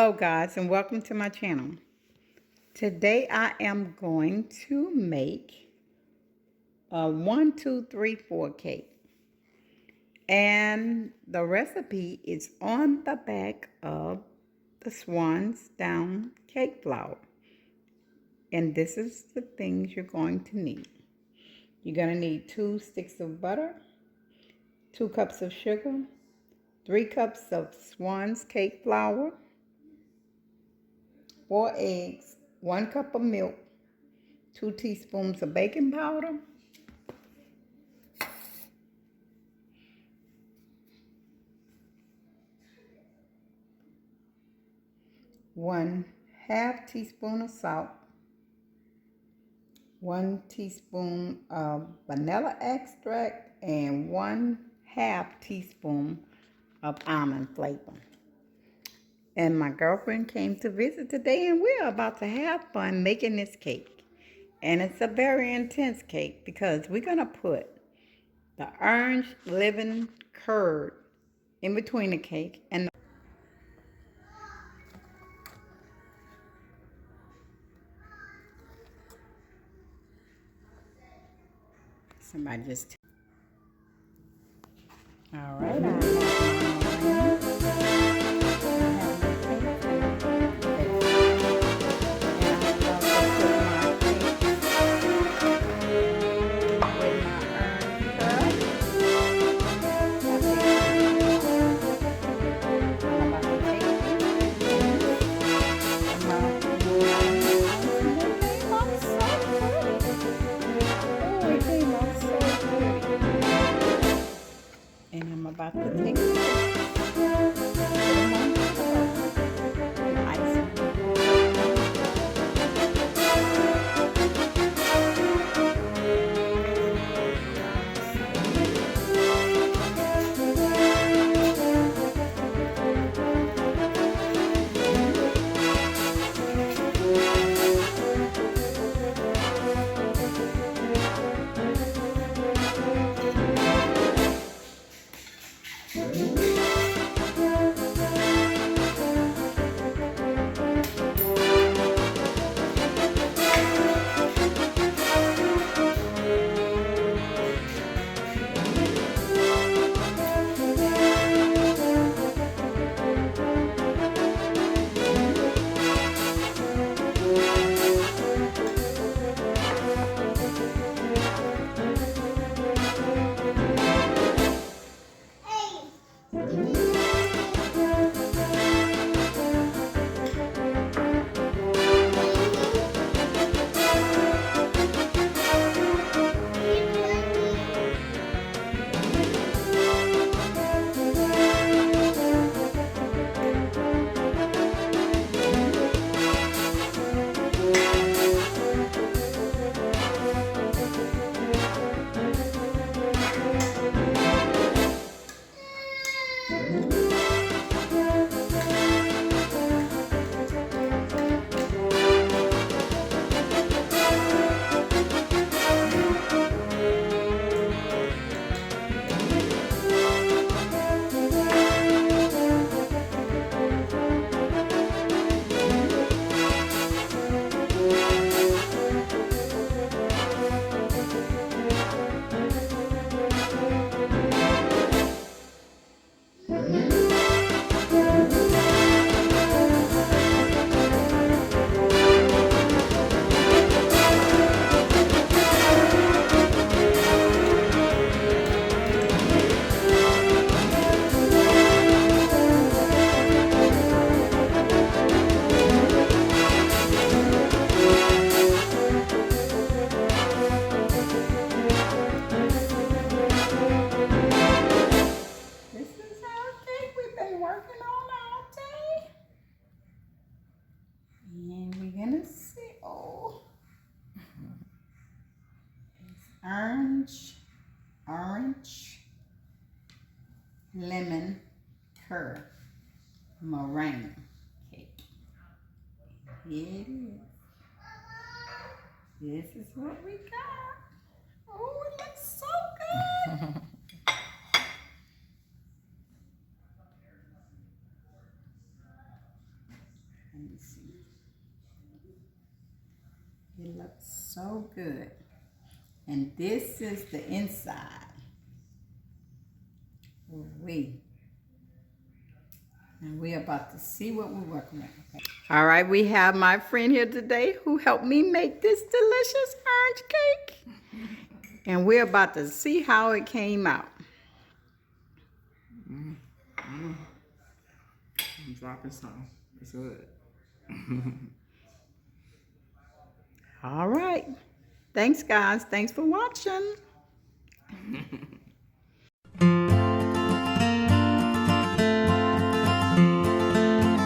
Hello guys and welcome to my channel. Today I am going to make a 1, 2, 3, 4 cake. And the recipe is on the back of the Swans Cake Flour. And this is the things you're going to need. You're going to need 2 sticks of butter, 2 cups of sugar, 3 cups of Swans Cake Flour, 4 eggs, 1 cup of milk, 2 teaspoons of baking powder, 1/2 teaspoon of salt, 1 teaspoon of vanilla extract, and 1/2 teaspoon of almond flavor. And my girlfriend came to visit today, and we're about to have fun making this cake. And it's a very intense cake because we're going to put the orange living curd in between the cake and somebody just all right. And I'm about to take it. Orange lemon curd meringue cake. Here it is. This is what we got. Oh, it looks so good. Let me see. It looks so good. And this is the inside. And we're about to see what we're working with. Okay. All right, we have my friend here today who helped me make this delicious orange cake. And we're about to see how it came out. I'm dropping some. It's good. All right. Thanks, guys. Thanks for watching.